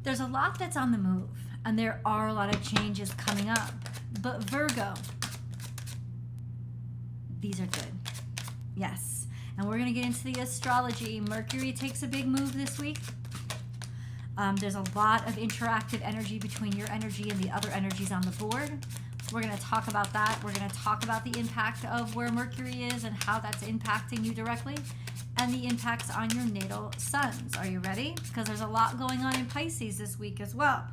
There's a lot that's on the move, and there are a lot of changes coming up. But Virgo, these are good. Yes. And we're going to get into the astrology. Mercury takes a big move this week. There's a lot of interactive energy between your energy and the other energies on the board. We're going to talk about that. We're going to talk about the impact of where Mercury is and how that's impacting you directly, and the impacts on your natal suns. Are you ready? Because there's a lot going on in Pisces this week as well.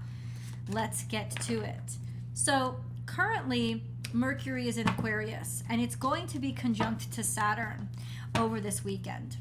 Let's get to it. So currently, Mercury is in Aquarius, and it's going to be conjunct to Saturn over this weekend.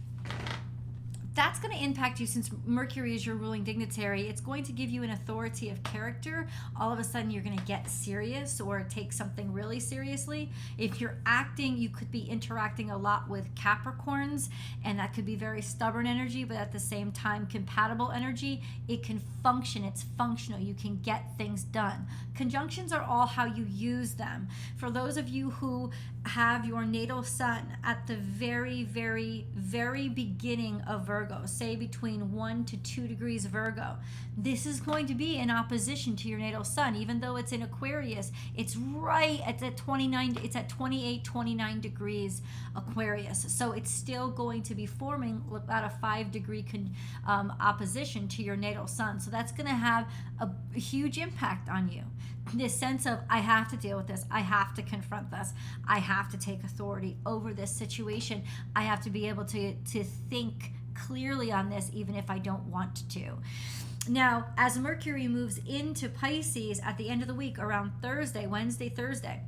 That's going to impact you since Mercury is your ruling dignitary. It's going to give you an authority of character. All of a sudden, you're going to get serious or take something really seriously. If you're acting, you could be interacting a lot with Capricorns, and that could be very stubborn energy, but at the same time, compatible energy. It can function. It's functional. You can get things done. Conjunctions are all how you use them. For those of you who have your natal sun at the very, very, very beginning of Virgo, say between 1 to 2 degrees Virgo, this is going to be in opposition to your natal sun. Even though it's in Aquarius, it's right at the 29, it's at 28, 29 degrees Aquarius. So it's still going to be forming about a 5-degree opposition to your natal sun. So that's going to have a huge impact on you. This sense of, I have to deal with this. I have to confront this. I have to take authority over this situation. I have to be able to think clearly on this, even if I don't want to. Now, as Mercury moves into Pisces at the end of the week, around Wednesday, Thursday,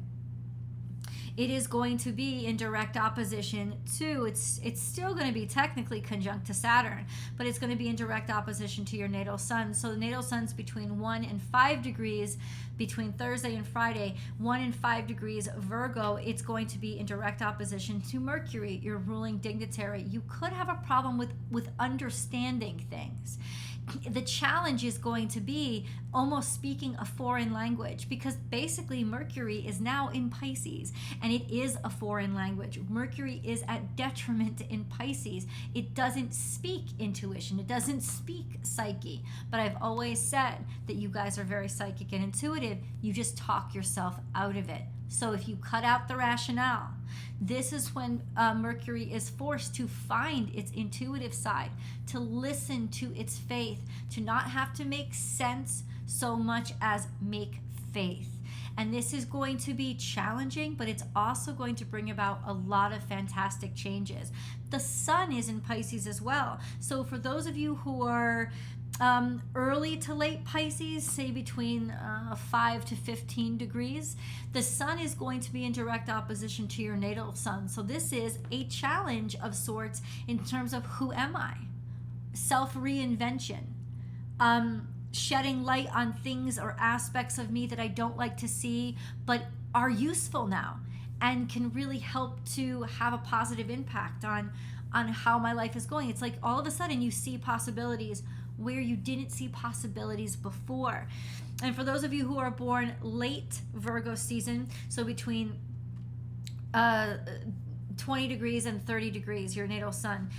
it is going to be in direct opposition to, it's still going to be technically conjunct to Saturn, but it's going to be in direct opposition to your natal sun. So the natal sun's between 1 and 5 degrees between Thursday and Friday, 1 and 5 degrees Virgo. It's going to be in direct opposition to Mercury, your ruling dignitary. You could have a problem with understanding things. The challenge is going to be almost speaking a foreign language, because basically Mercury is now in Pisces and it is a foreign language. Mercury is at detriment in Pisces. It doesn't speak intuition. It doesn't speak psyche. But I've always said that you guys are very psychic and intuitive. You just talk yourself out of it. So if you cut out the rationale, this is when Mercury is forced to find its intuitive side, to listen to its faith, to not have to make sense so much as make faith. And this is going to be challenging, but it's also going to bring about a lot of fantastic changes. The sun is in Pisces as well. So for those of you who are early to late Pisces, say between 5 to 15 degrees, the sun is going to be in direct opposition to your natal sun. So this is a challenge of sorts in terms of who am I? Self-reinvention. Shedding light on things or aspects of me that I don't like to see, but are useful now and can really help to have a positive impact on how my life is going. It's like all of a sudden you see possibilities where you didn't see possibilities before. And for those of you who are born late Virgo season, so between 20 degrees and 30 degrees, your natal sun,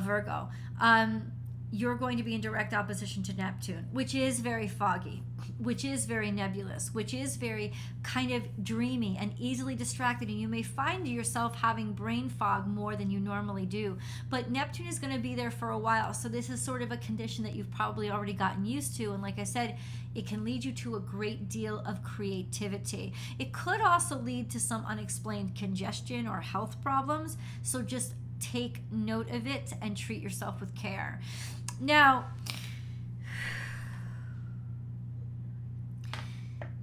Virgo, you're going to be in direct opposition to Neptune, which is very foggy, which is very nebulous, which is very kind of dreamy and easily distracted. And you may find yourself having brain fog more than you normally do. But Neptune is going to be there for a while. So this is sort of a condition that you've probably already gotten used to. And like I said, it can lead you to a great deal of creativity. It could also lead to some unexplained congestion or health problems. So just take note of it and treat yourself with care. Now,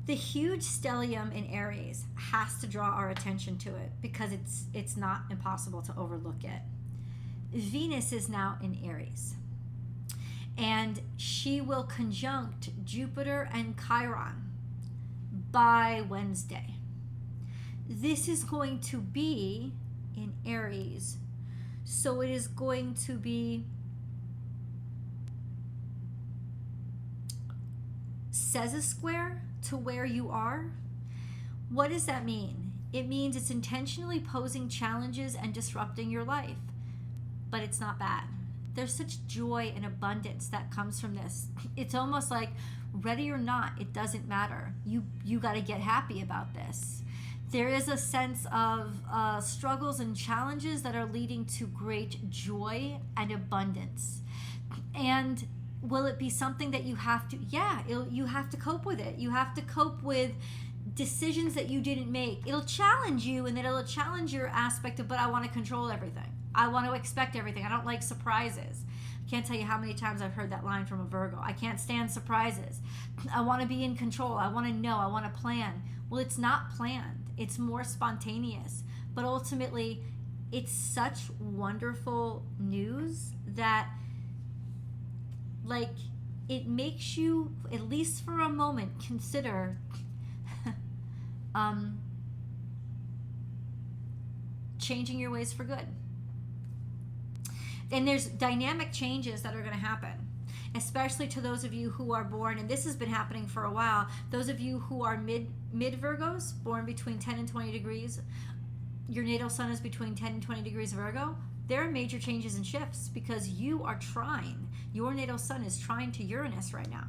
the huge stellium in Aries has to draw our attention to it because it's not impossible to overlook it. Venus is now in Aries, and she will conjunct Jupiter and Chiron by Wednesday. This is going to be in Aries, so it is going to be says a square to where you are. What does that mean? It means it's intentionally posing challenges and disrupting your life, but it's not bad. There's such joy and abundance that comes from this. It's almost like, ready or not, it doesn't matter. You got to get happy about this. There is a sense of struggles and challenges that are leading to great joy and abundance. And will it be something that you have to, you have to cope with it. You have to cope with decisions that you didn't make. It'll challenge you, and then it'll challenge your aspect of, but I want to control everything. I want to expect everything. I don't like surprises. I can't tell you how many times I've heard that line from a Virgo. I can't stand surprises. I want to be in control. I want to know. I want to plan. Well, it's not planned. It's more spontaneous. But ultimately, it's such wonderful news that, like, it makes you, at least for a moment, consider changing your ways for good. And there's dynamic changes that are going to happen, especially to those of you who are born, and this has been happening for a while, those of you who are mid Virgos, born between 10 and 20 degrees, your natal sun is between 10 and 20 degrees Virgo, there are major changes and shifts because you are trine. Your natal sun is trine to Uranus right now.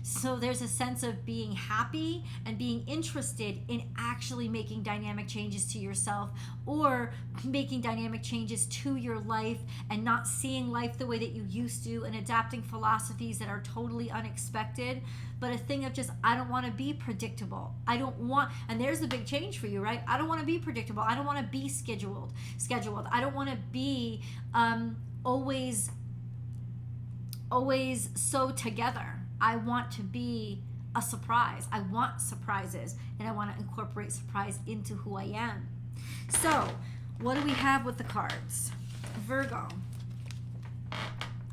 So there's a sense of being happy and being interested in actually making dynamic changes to yourself, or making dynamic changes to your life and not seeing life the way that you used to, and adapting philosophies that are totally unexpected. But a thing of just, I don't want to be predictable. I don't want, and there's the big change for you, right? I don't want to be predictable. I don't want to be scheduled. I don't want to be always so together. I want to be a surprise. I want surprises, and I want to incorporate surprise into who I am. So, what do we have with the cards? Virgo.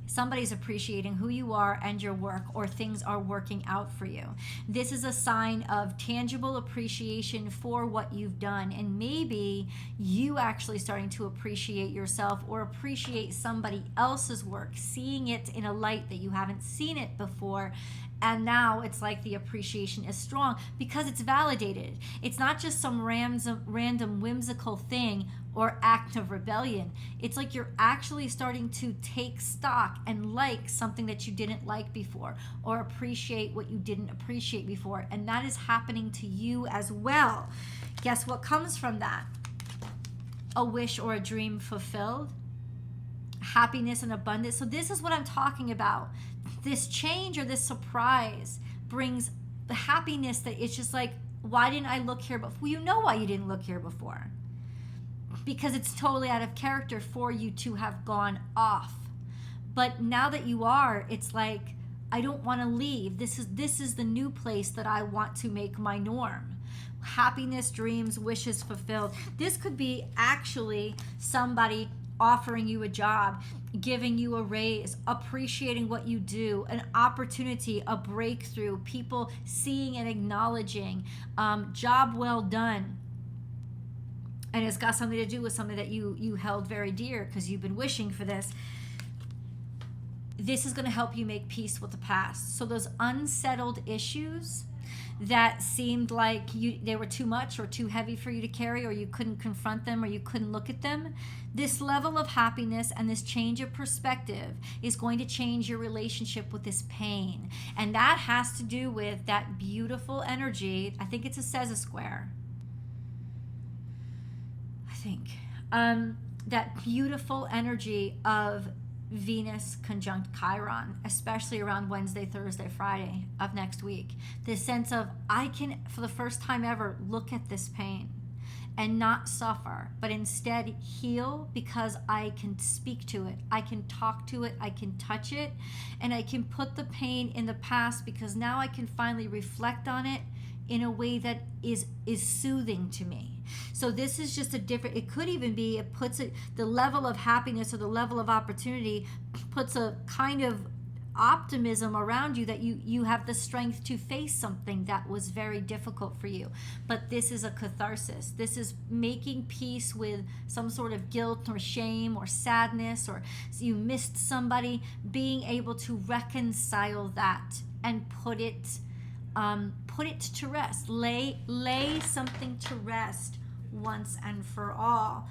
Somebody's appreciating who you are and your work, or things are working out for you. This is a sign of tangible appreciation for what you've done, and maybe you actually starting to appreciate yourself or appreciate somebody else's work, seeing it in a light that you haven't seen it before. And now it's like the appreciation is strong because it's validated. It's not just some random whimsical thing or act of rebellion. It's like you're actually starting to take stock and like something that you didn't like before, or appreciate what you didn't appreciate before. And that is happening to you as well. Guess what comes from that? A wish or a dream fulfilled. Happiness and abundance. So this is what I'm talking about. This change or this surprise brings the happiness that it's just like, why didn't I look here before? Well, you know why you didn't look here before. Because it's totally out of character for you to have gone off. But now that you are, it's like, I don't want to leave. This is the new place that I want to make my norm. Happiness, dreams, wishes fulfilled. This could be actually somebody offering you a job, giving you a raise, appreciating what you do, an opportunity, a breakthrough, people seeing and acknowledging, job well done. And it's got something to do with something that you held very dear because you've been wishing for this. This is going to help you make peace with the past. So those unsettled issues that seemed like they were too much or too heavy for you to carry, or you couldn't confront them, or you couldn't look at them, this level of happiness and this change of perspective is going to change your relationship with this pain. And that has to do with that beautiful energy. I think it's a sesquare. I think that beautiful energy of Venus conjunct Chiron, especially around Wednesday, Thursday, Friday of next week. This sense of, I can, for the first time ever, look at this pain and not suffer, but instead heal, because I can speak to it, I can talk to it, I can touch it, and I can put the pain in the past, because now I can finally reflect on it in a way that is soothing to me. So this is just a different, it could even be, it puts it, the level of happiness or the level of opportunity puts a kind of optimism around you that you have the strength to face something that was very difficult for you. But this is a catharsis. This is making peace with some sort of guilt or shame or sadness, or you missed somebody, being able to reconcile that and put it to rest. Lay something to rest once and for all.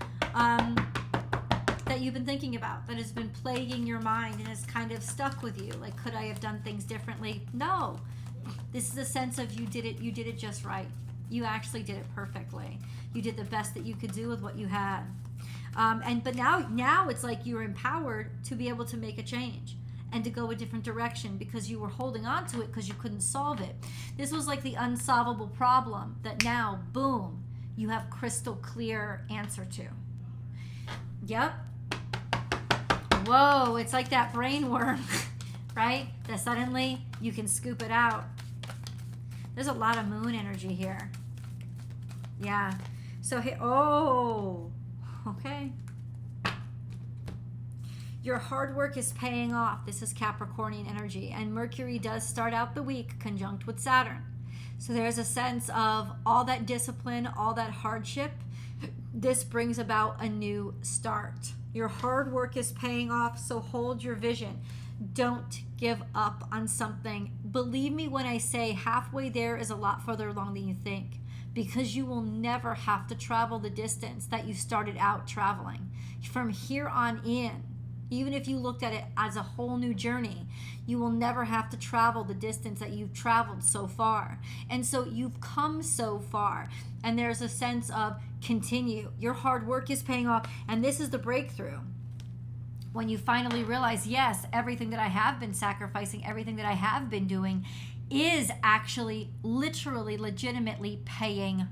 That that you've been thinking about, that has been plaguing your mind and has kind of stuck with you. Like, could I have done things differently? No. This is a sense of you did it just right. You actually did it perfectly. You did the best that you could do with what you had. But now it's like you're empowered to be able to make a change and to go a different direction because you were holding on to it because you couldn't solve it. This was like the unsolvable problem that now, boom, you have crystal clear answer to. Yep. Whoa, it's like that brain worm, right? That suddenly you can scoop it out. There's a lot of moon energy here. Yeah. So, oh, okay. Your hard work is paying off. This is Capricornian energy. And Mercury does start out the week conjunct with Saturn. So there's a sense of all that discipline, all that hardship. This brings about a new start. Your hard work is paying off, so hold your vision. Don't give up on something. Believe me when I say halfway there is a lot further along than you think, because you will never have to travel the distance that you started out traveling. From here on in, even if you looked at it as a whole new journey, you will never have to travel the distance that you've traveled so far. And so you've come so far. And there's a sense of continue. Your hard work is paying off. And this is the breakthrough. When you finally realize, yes, everything that I have been sacrificing, everything that I have been doing is actually literally, legitimately paying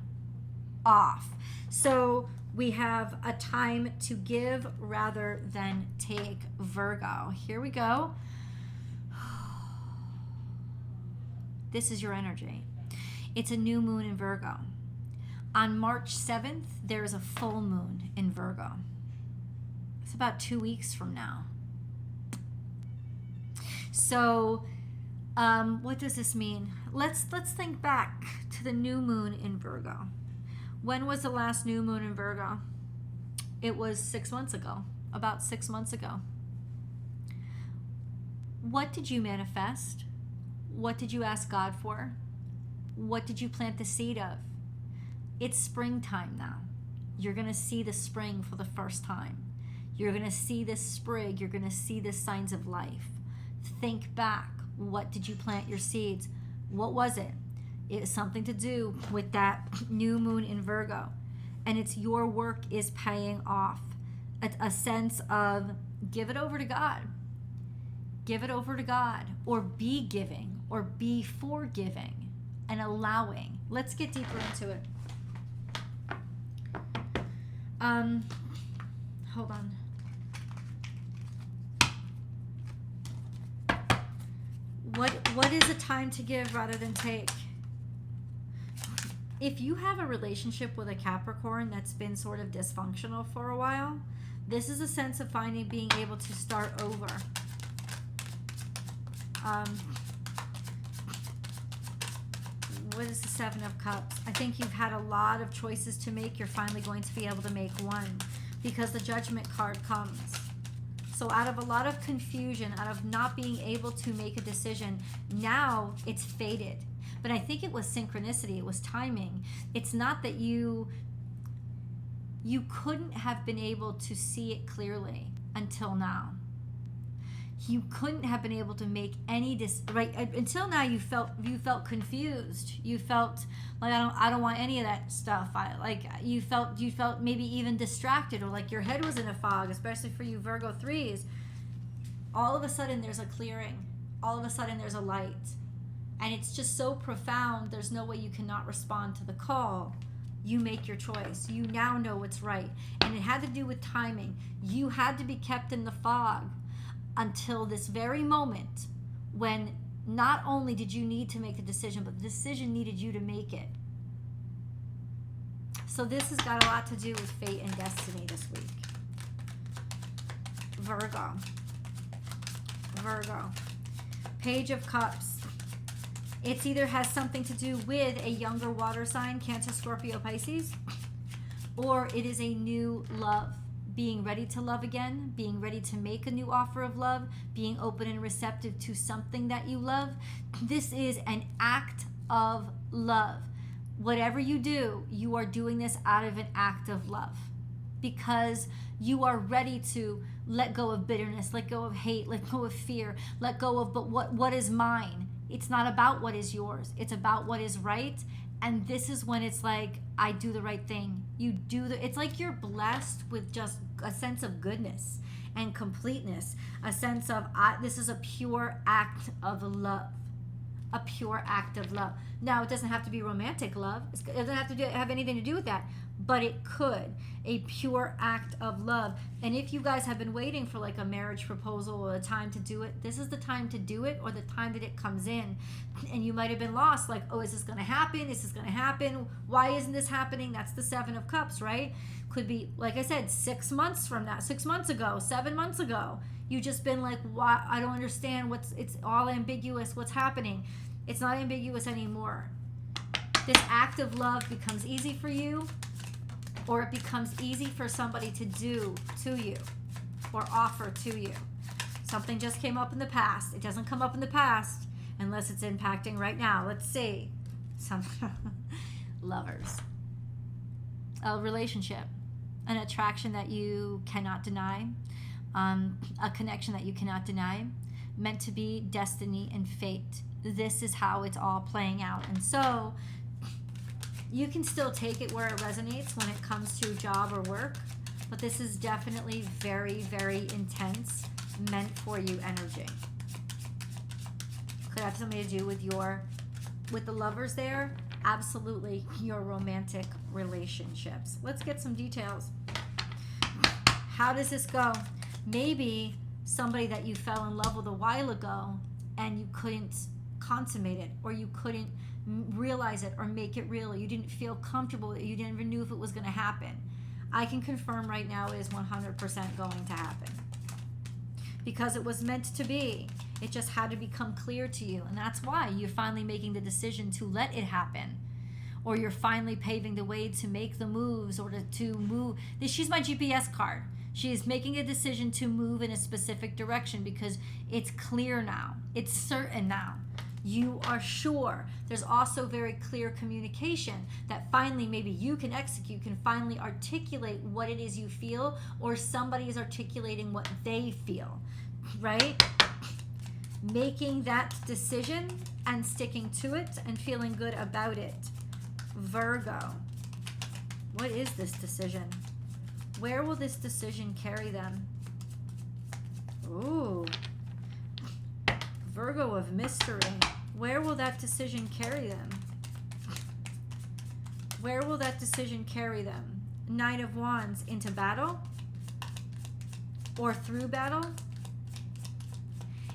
off. So we have a time to give rather than take, Virgo. Here we go. This is your energy. It's a new moon in Virgo. On March 7th, there is a full moon in Virgo. It's about 2 weeks from now. So, what does this mean? Let's think back to the new moon in Virgo. When was the last new moon in Virgo? It was 6 months ago, about 6 months ago. What did you manifest? What did you ask God for? What did you plant the seed of? It's springtime now. You're going to see the spring for the first time. You're going to see this sprig. You're going to see the signs of life. Think back. What did you plant your seeds? What was it? It is something to do with that new moon in Virgo. And it's your work is paying off. A sense of give it over to God. Give it over to God. Or be giving. Or be forgiving. And allowing. Let's get deeper into it. Hold on. What is a time to give rather than take? If you have a relationship with a Capricorn that's been sort of dysfunctional for a while, this is a sense of being able to start over. What is the Seven of Cups? I think you've had a lot of choices to make. You're finally going to be able to make one because the Judgment card comes. So out of a lot of confusion, out of not being able to make a decision, now it's faded. But I think it was synchronicity. It was timing. It's not that you couldn't have been able to see it clearly until now. You couldn't have been able to make any right until now. You felt confused. You felt like I don't want any of that stuff. You felt maybe even distracted, or like your head was in a fog, especially for you Virgo 3s. All of a sudden there's a clearing. All of a sudden there's a light. And it's just so profound. There's no way you cannot respond to the call. You make your choice. You now know what's right. And it had to do with timing. You had to be kept in the fog until this very moment when not only did you need to make the decision, but the decision needed you to make it. So this has got a lot to do with fate and destiny this week. Virgo. Page of Cups. It either has something to do with a younger water sign, Cancer, Scorpio, Pisces, or it is a new love. Being ready to love again, being ready to make a new offer of love, being open and receptive to something that you love. This is an act of love. Whatever you do, you are doing this out of an act of love. because you are ready to let go of bitterness, let go of hate, let go of fear, let go of, but what is mine? It's not about what is yours. It's about what is right. And this is when it's like, I do the right thing. It's like you're blessed with just a sense of goodness and completeness, a sense of, this is a pure act of love. A pure act of love. Now, it doesn't have to be romantic love. It doesn't have to have anything to do with that, but it could. A pure act of love. And if you guys have been waiting for like a marriage proposal or a time to do it, this is the time to do it, or the time that it comes in. And you might have been lost, like, oh, is this going to happen? Is this going to happen? Why isn't this happening? That's the Seven of Cups, right? Could be, like I said, 6 months from now, 6 months ago, 7 months ago. You just been like, why? I don't understand. It's all ambiguous. What's happening? It's not ambiguous anymore. This act of love becomes easy for you, or it becomes easy for somebody to do to you or offer to you. Something just came up in the past. It doesn't come up in the past unless it's impacting right now. Let's see. Some lovers. A relationship, an attraction that you cannot deny, a connection that you cannot deny, meant to be, destiny, and fate. This is how it's all playing out. And so you can still take it where it resonates when it comes to job or work, but this is definitely very, very intense, meant for you energy. Could have something to do with with the lovers there. Absolutely, your romantic relationships. Let's get some details. How does this go? Maybe somebody that you fell in love with a while ago and you couldn't consummate it, or you couldn't realize it or make it real. You didn't feel comfortable. You didn't even knew if it was going to happen. I can confirm right now it is 100% going to happen, because it was meant to be. It just had to become clear to you, and that's why you're finally making the decision to let it happen, or you're finally paving the way to make the moves, or to move. She's my GPS card. She is making a decision to move in a specific direction because it's clear now. It's certain now. You are sure. There's also very clear communication that finally maybe you can execute, can finally articulate what it is you feel, or somebody is articulating what they feel, right? Making that decision and sticking to it and feeling good about it. Virgo, what is this decision? Where will this decision carry them? Ooh. Virgo of mystery. Where will that decision carry them? Where will that decision carry them? Knight of Wands, into battle? Or through battle?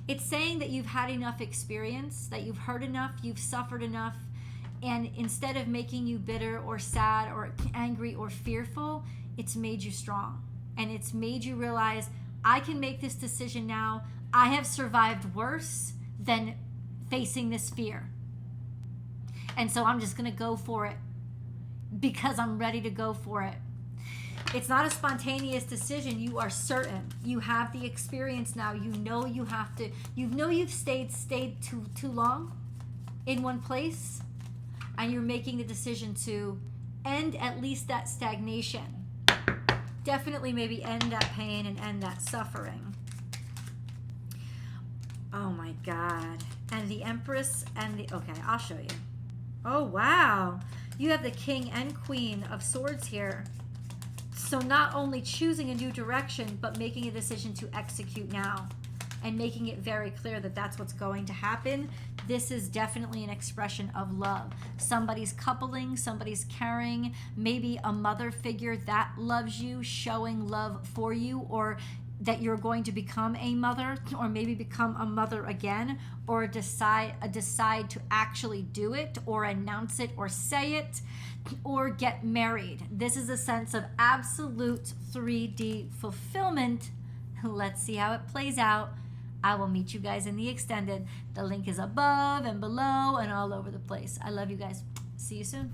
It's saying that you've had enough experience, that you've heard enough, you've suffered enough, and instead of making you bitter or sad or angry or fearful, it's made you strong. And it's made you realize, I can make this decision now. I have survived worse than facing this fear. And so I'm just going to go for it because I'm ready to go for it. It's not a spontaneous decision. You are certain. You have the experience now. You know you have to. You know you've stayed too long in one place, and you're making the decision to end at least that stagnation. Definitely maybe end that pain and end that suffering. Oh my God. And the Empress and the... Okay, I'll show you. Oh, wow. You have the King and Queen of Swords here. So not only choosing a new direction, but making a decision to execute now. And making it very clear that that's what's going to happen. This is definitely an expression of love. Somebody's coupling, somebody's caring, maybe a mother figure that loves you, showing love for you, or that you're going to become a mother, or maybe become a mother again, or decide to actually do it, or announce it, or say it, or get married. This is a sense of absolute 3D fulfillment. Let's see how it plays out. I will meet you guys in the extended. The link is above and below and all over the place. I love you guys. See you soon.